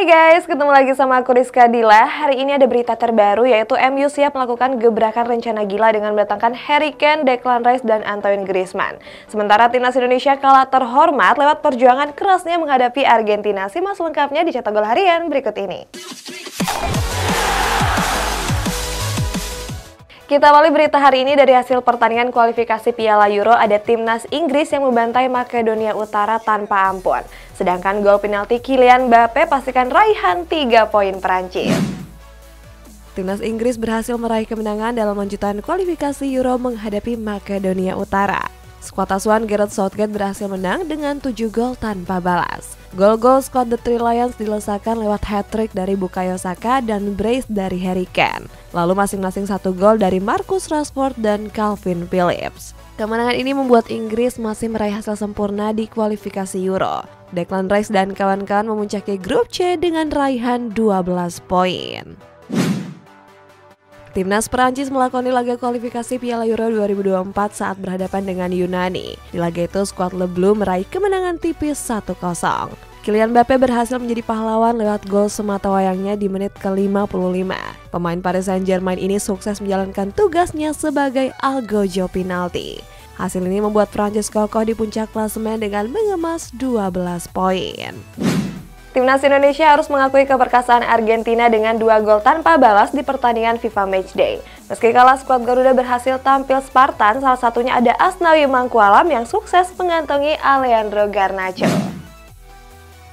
Hai guys, ketemu lagi sama aku Rizka Dila. Hari ini ada berita terbaru yaitu MU siap melakukan gebrakan rencana gila dengan mendatangkan Harry Kane, Declan Rice, dan Antoine Griezmann. Sementara timnas Indonesia kalah terhormat lewat perjuangan kerasnya menghadapi Argentina. Simak selengkapnya di Cetak Gol Harian berikut ini. Kita awali berita hari ini dari hasil pertandingan kualifikasi Piala Euro. Ada timnas Inggris yang membantai Makedonia Utara tanpa ampun. Sedangkan gol penalti Kylian Mbappe pastikan raihan 3 poin Perancis. Timnas Inggris berhasil meraih kemenangan dalam lanjutan kualifikasi Euro menghadapi Makedonia Utara. Skuad asuhan Gareth Southgate berhasil menang dengan 7 gol tanpa balas. Gol-gol skuad The Three Lions dilesakan lewat hat-trick dari Bukayo Saka dan brace dari Harry Kane. Lalu masing-masing 1 gol dari Marcus Rashford dan Calvin Phillips. Kemenangan ini membuat Inggris masih meraih hasil sempurna di kualifikasi Euro. Declan Rice dan kawan-kawan memuncaki grup C dengan raihan 12 poin. Timnas Perancis melakoni laga kualifikasi Piala Euro 2024 saat berhadapan dengan Yunani. Di laga itu, skuad Le Bleu meraih kemenangan tipis 1-0. Kylian Mbappe berhasil menjadi pahlawan lewat gol sematawayangnya di menit ke-55. Pemain Paris Saint-Germain ini sukses menjalankan tugasnya sebagai algojo penalti. Hasil ini membuat Prancis kokoh di puncak klasemen dengan mengemas 12 poin. Timnas Indonesia harus mengakui keperkasaan Argentina dengan 2 gol tanpa balas di pertandingan FIFA Matchday. Meski kalah, skuad Garuda berhasil tampil Spartan, salah satunya ada Asnawi Mangkualam yang sukses mengantongi Alejandro Garnacho.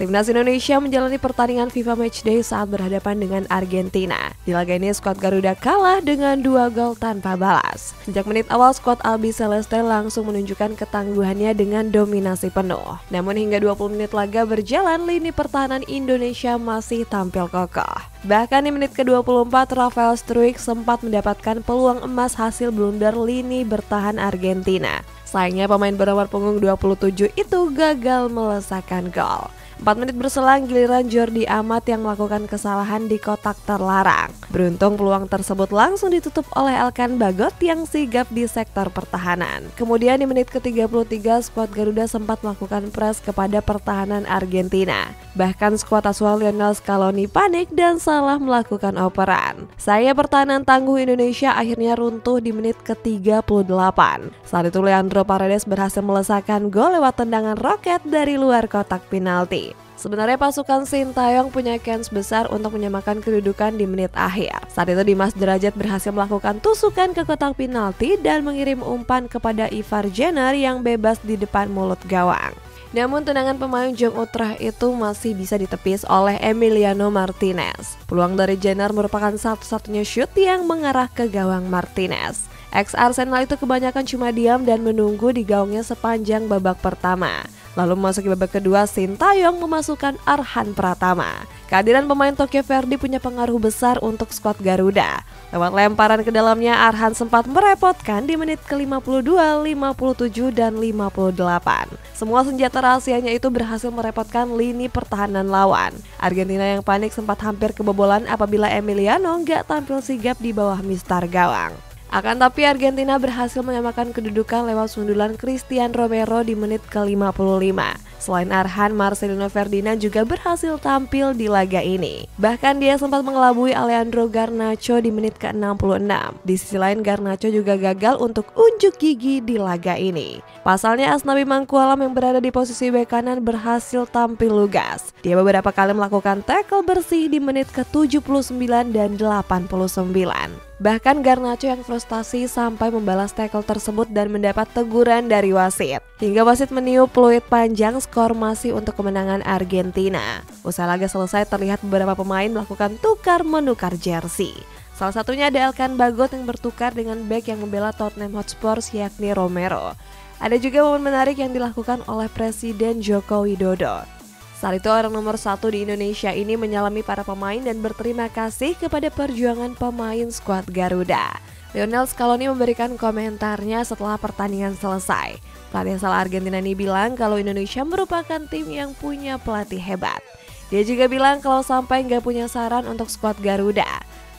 Timnas Indonesia menjalani pertandingan FIFA Matchday saat berhadapan dengan Argentina. Di laga ini skuad Garuda kalah dengan 2 gol tanpa balas. Sejak menit awal skuad Albi Celeste langsung menunjukkan ketangguhannya dengan dominasi penuh. Namun hingga 20 menit laga berjalan, lini pertahanan Indonesia masih tampil kokoh. Bahkan di menit ke-24, Rafael Struijk sempat mendapatkan peluang emas hasil blunder lini bertahan Argentina. Sayangnya pemain bernomor punggung 27 itu gagal melesakkan gol. 4 menit berselang, giliran Jordi Amat yang melakukan kesalahan di kotak terlarang. Beruntung peluang tersebut langsung ditutup oleh Elkan Bagot yang sigap di sektor pertahanan. Kemudian di menit ke-33, skuad Garuda sempat melakukan press kepada pertahanan Argentina. Bahkan skuad asuhan Lionel Scaloni panik dan salah melakukan operan. Sayangnya pertahanan tangguh Indonesia akhirnya runtuh di menit ke-38. Saat itu Leandro Paredes berhasil melesakkan gol lewat tendangan roket dari luar kotak penalti. Sebenarnya pasukan Sintayong punya kans besar untuk menyamakan kedudukan di menit akhir. Saat itu Dimas Derajat berhasil melakukan tusukan ke kotak penalti dan mengirim umpan kepada Ivar Jenner yang bebas di depan mulut gawang. Namun tendangan pemain Jong Utrecht itu masih bisa ditepis oleh Emiliano Martinez. Peluang dari Jenner merupakan satu-satunya shoot yang mengarah ke gawang Martinez. Ex-Arsenal itu kebanyakan cuma diam dan menunggu di gawangnya sepanjang babak pertama. Lalu memasuki babak kedua, Sintayong memasukkan Arhan Pratama. Kehadiran pemain Tokyo Verdy punya pengaruh besar untuk skuad Garuda. Lewat lemparan ke dalamnya, Arhan sempat merepotkan di menit ke-52, 57, dan 58. Semua senjata rahasianya itu berhasil merepotkan lini pertahanan lawan. Argentina yang panik sempat hampir kebobolan apabila Emiliano nggak tampil sigap di bawah mistar gawang. Akan tapi Argentina berhasil menyamakan kedudukan lewat sundulan Christian Romero di menit ke-55. Selain Arhan, Marcelino Ferdinand juga berhasil tampil di laga ini. Bahkan dia sempat mengelabui Alejandro Garnacho di menit ke-66. Di sisi lain, Garnacho juga gagal untuk unjuk gigi di laga ini. Pasalnya Asnawi Mangkualam yang berada di posisi bek kanan berhasil tampil lugas. Dia beberapa kali melakukan tackle bersih di menit ke-79 dan 89. Bahkan Garnacho yang frustasi sampai membalas tackle tersebut dan mendapat teguran dari wasit. Hingga wasit meniup peluit panjang, skor masih untuk kemenangan Argentina. Usai laga selesai, terlihat beberapa pemain melakukan tukar-menukar jersey. Salah satunya ada Elkan Bagot yang bertukar dengan bek yang membela Tottenham Hotspur yakni Romero. Ada juga momen menarik yang dilakukan oleh Presiden Joko Widodo. Saat itu orang nomor 1 di Indonesia ini menyalami para pemain dan berterima kasih kepada perjuangan pemain skuad Garuda. Lionel Scaloni memberikan komentarnya setelah pertandingan selesai. Pelatih asal Argentina ini bilang kalau Indonesia merupakan tim yang punya pelatih hebat. Dia juga bilang kalau sampai nggak punya saran untuk skuad Garuda.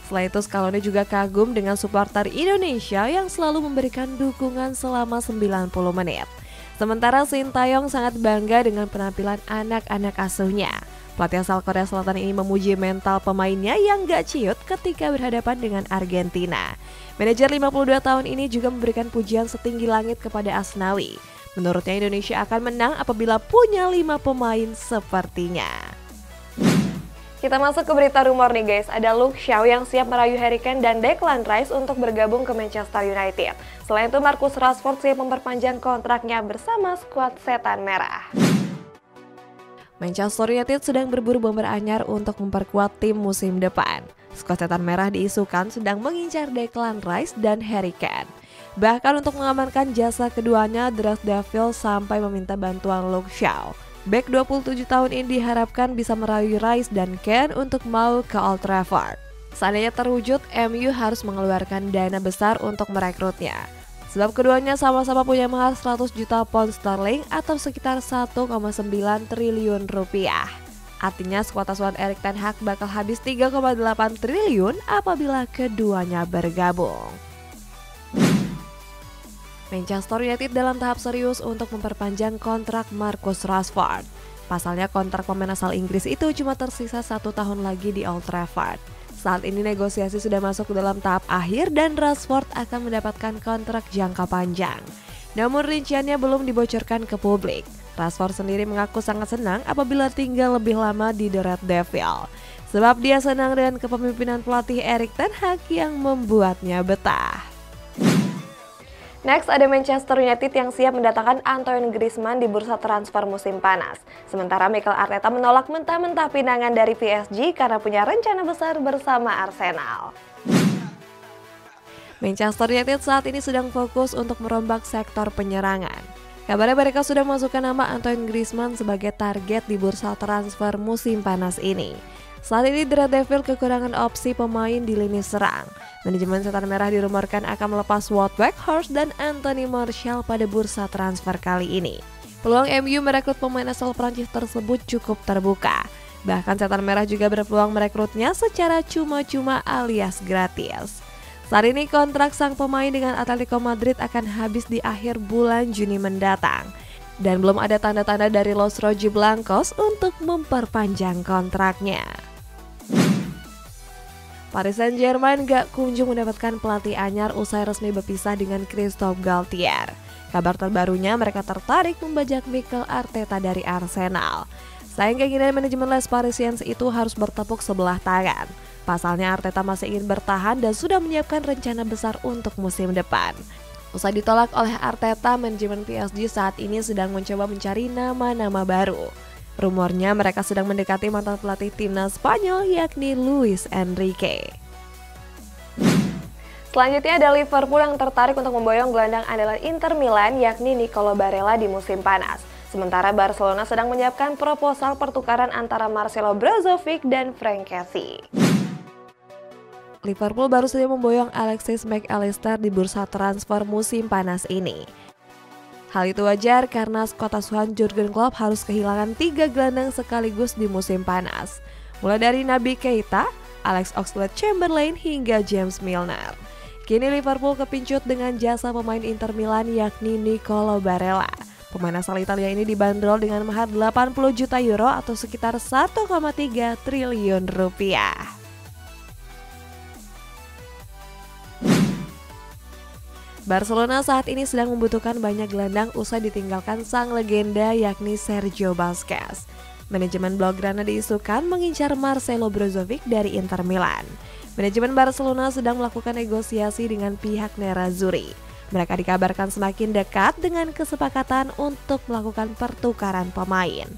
Setelah itu Scaloni juga kagum dengan supporter Indonesia yang selalu memberikan dukungan selama 90 menit. Sementara Sintayong sangat bangga dengan penampilan anak-anak asuhnya. Pelatih asal Korea Selatan ini memuji mental pemainnya yang gak ciut ketika berhadapan dengan Argentina. Manajer 52 tahun ini juga memberikan pujian setinggi langit kepada Asnawi. Menurutnya Indonesia akan menang apabila punya 5 pemain sepertinya. Kita masuk ke berita rumor nih guys, ada Luke Shaw yang siap merayu Harry Kane dan Declan Rice untuk bergabung ke Manchester United. Selain itu Marcus Rashford siap memperpanjang kontraknya bersama skuad Setan Merah. Manchester United sedang berburu bomber anyar untuk memperkuat tim musim depan. Skuad Setan Merah diisukan sedang mengincar Declan Rice dan Harry Kane. Bahkan untuk mengamankan jasa keduanya, The Red Devils sampai meminta bantuan Luke Shaw. Bek 27 tahun ini diharapkan bisa merayu Rice dan Kane untuk mau ke Old Trafford. Seandainya terwujud, MU harus mengeluarkan dana besar untuk merekrutnya. Sebab keduanya sama-sama punya mahar 100 juta pound sterling atau sekitar 1,9 triliun rupiah. Artinya skuad asuhan Erik ten Hag bakal habis 3,8 triliun apabila keduanya bergabung. Manchester United dalam tahap serius untuk memperpanjang kontrak Marcus Rashford. Pasalnya kontrak pemain asal Inggris itu cuma tersisa 1 tahun lagi di Old Trafford. Saat ini negosiasi sudah masuk ke dalam tahap akhir dan Rashford akan mendapatkan kontrak jangka panjang. Namun rinciannya belum dibocorkan ke publik. Rashford sendiri mengaku sangat senang apabila tinggal lebih lama di The Red Devils. Sebab dia senang dengan kepemimpinan pelatih Erik ten Hag yang membuatnya betah. Next, ada Manchester United yang siap mendatangkan Antoine Griezmann di bursa transfer musim panas. Sementara Mikel Arteta menolak mentah-mentah pinangan dari PSG karena punya rencana besar bersama Arsenal. Manchester United saat ini sedang fokus untuk merombak sektor penyerangan. Kabarnya mereka sudah memasukkan nama Antoine Griezmann sebagai target di bursa transfer musim panas ini. Saat ini The Red Devils kekurangan opsi pemain di lini serang. Manajemen Setan Merah dirumorkan akan melepas Wout Weghorst dan Anthony Martial pada bursa transfer kali ini. Peluang MU merekrut pemain asal Prancis tersebut cukup terbuka. Bahkan Setan Merah juga berpeluang merekrutnya secara cuma-cuma alias gratis. Saat ini kontrak sang pemain dengan Atletico Madrid akan habis di akhir bulan Juni mendatang. Dan belum ada tanda-tanda dari Los Rojiblancos untuk memperpanjang kontraknya. Paris Saint-Germain gak kunjung mendapatkan pelatih anyar usai resmi berpisah dengan Christophe Galtier. Kabar terbarunya mereka tertarik membajak Mikel Arteta dari Arsenal. Sayang keinginan manajemen Les Parisiens itu harus bertepuk sebelah tangan. Pasalnya Arteta masih ingin bertahan dan sudah menyiapkan rencana besar untuk musim depan. Usai ditolak oleh Arteta, manajemen PSG saat ini sedang mencoba mencari nama-nama baru. Rumornya mereka sedang mendekati mantan pelatih timnas Spanyol yakni Luis Enrique. Selanjutnya ada Liverpool yang tertarik untuk memboyong gelandang andalan Inter Milan yakni Nicolo Barella di musim panas. Sementara Barcelona sedang menyiapkan proposal pertukaran antara Marcelo Brozovic dan Frank Kessie. Liverpool baru saja memboyong Alexis Mac Allister di bursa transfer musim panas ini. Hal itu wajar karena skuad asuhan Jurgen Klopp harus kehilangan 3 gelandang sekaligus di musim panas. Mulai dari Naby Keita, Alex Oxlade-Chamberlain hingga James Milner. Kini Liverpool kepincut dengan jasa pemain Inter Milan yakni Nicolo Barella. Pemain asal Italia ini dibanderol dengan mahar 80 juta euro atau sekitar 1,3 triliun rupiah. Barcelona saat ini sedang membutuhkan banyak gelandang usai ditinggalkan sang legenda yakni Sergio Busquets. Manajemen Blaugrana diisukan mengincar Marcelo Brozovic dari Inter Milan. Manajemen Barcelona sedang melakukan negosiasi dengan pihak Nerazzurri. Mereka dikabarkan semakin dekat dengan kesepakatan untuk melakukan pertukaran pemain.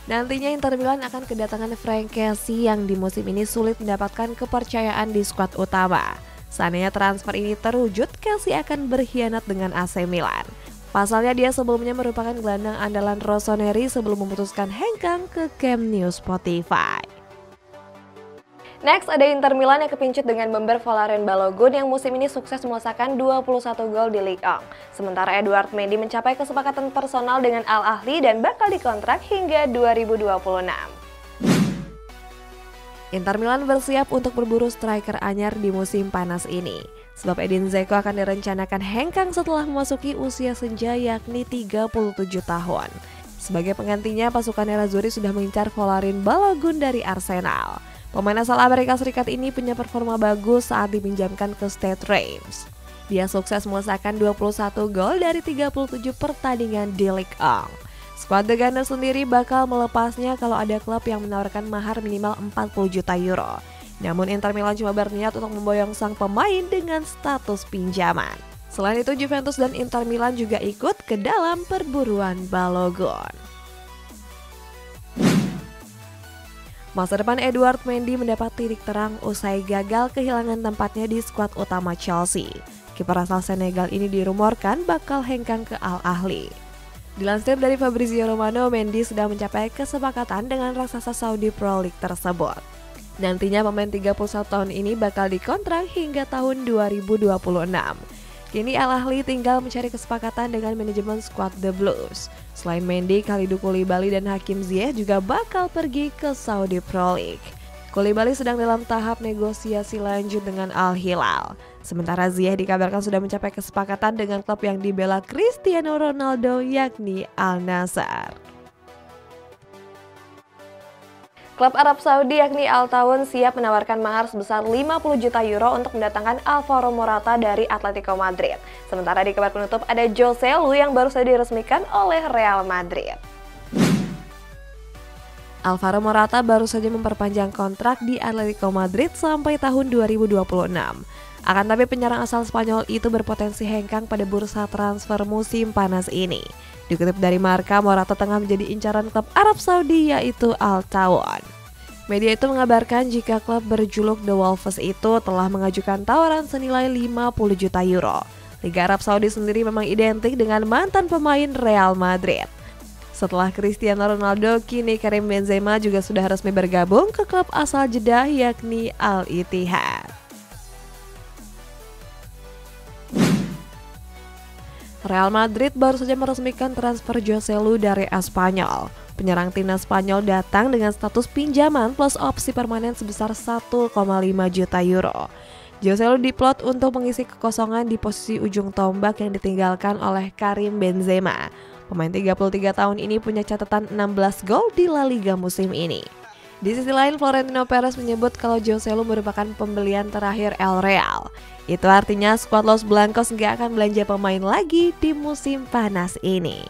Nantinya Inter Milan akan kedatangan Frank Kessie yang di musim ini sulit mendapatkan kepercayaan di skuad utama. Seandainya transfer ini terwujud, Kessie akan berkhianat dengan AC Milan. Pasalnya dia sebelumnya merupakan gelandang andalan Rossoneri sebelum memutuskan hengkang ke Camp Nou Spotify. Next, ada Inter Milan yang kepincut dengan member Valerian Balogun yang musim ini sukses mengusahakan 21 gol di Ligue 1. Sementara Edouard Mendy mencapai kesepakatan personal dengan Al Ahly dan bakal dikontrak hingga 2026. Inter Milan bersiap untuk berburu striker anyar di musim panas ini. Sebab Edin Dzeko akan direncanakan hengkang setelah memasuki usia senja yakni 37 tahun. Sebagai penggantinya, pasukan Nerazzurri sudah mengincar Folarin Balogun dari Arsenal. Pemain asal Amerika Serikat ini punya performa bagus saat dipinjamkan ke Stade Reims. Dia sukses mengesahkan 21 gol dari 37 pertandingan di Ligue 1. Skuad The Gunners sendiri bakal melepasnya kalau ada klub yang menawarkan mahar minimal 40 juta euro. Namun Inter Milan cuma berniat untuk memboyong sang pemain dengan status pinjaman. Selain itu, Juventus dan Inter Milan juga ikut ke dalam perburuan Balogun. Masa depan Edouard Mendy mendapat titik terang usai gagal kehilangan tempatnya di skuad utama Chelsea. Kiper asal Senegal ini dirumorkan bakal hengkang ke Al Ahly. Dilansir dari Fabrizio Romano, Mendy sudah mencapai kesepakatan dengan raksasa Saudi Pro League tersebut. Nantinya pemain 31 tahun ini bakal dikontrak hingga tahun 2026. Kini Al Ahly tinggal mencari kesepakatan dengan manajemen skuad The Blues. Selain Mendy, Kalidou Koulibaly dan Hakim Ziyech juga bakal pergi ke Saudi Pro League. Koulibaly sedang dalam tahap negosiasi lanjut dengan Al Hilal. Sementara Ziyech dikabarkan sudah mencapai kesepakatan dengan klub yang dibela Cristiano Ronaldo, yakni Al Nassr. Klub Arab Saudi yakni Al Tawun siap menawarkan mahar sebesar 50 juta euro untuk mendatangkan Alvaro Morata dari Atletico Madrid. Sementara di kabar penutup ada Joselu yang baru saja diresmikan oleh Real Madrid. Alvaro Morata baru saja memperpanjang kontrak di Atletico Madrid sampai tahun 2026. Akan tapi penyerang asal Spanyol itu berpotensi hengkang pada bursa transfer musim panas ini. Dikutip dari Marca, Morata tengah menjadi incaran klub Arab Saudi yaitu Al Tawun. Media itu mengabarkan jika klub berjuluk The Wolves itu telah mengajukan tawaran senilai 50 juta euro. Liga Arab Saudi sendiri memang identik dengan mantan pemain Real Madrid. Setelah Cristiano Ronaldo, kini Karim Benzema juga sudah resmi bergabung ke klub asal Jeddah yakni Al Ittihad. Real Madrid baru saja meresmikan transfer Joselu dari Espanyol. Penyerang timnas Spanyol datang dengan status pinjaman plus opsi permanen sebesar 1,5 juta euro. Joselu diplot untuk mengisi kekosongan di posisi ujung tombak yang ditinggalkan oleh Karim Benzema. Pemain 33 tahun ini punya catatan 16 gol di La Liga musim ini. Di sisi lain, Florentino Perez menyebut kalau Joselu merupakan pembelian terakhir El Real. Itu artinya skuad Los Blancos nggak akan belanja pemain lagi di musim panas ini.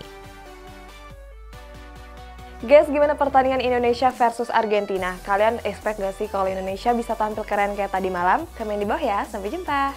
Guys, gimana pertandingan Indonesia versus Argentina? Kalian expect gak sih kalau Indonesia bisa tampil keren kayak tadi malam? Komen di bawah ya, sampai jumpa!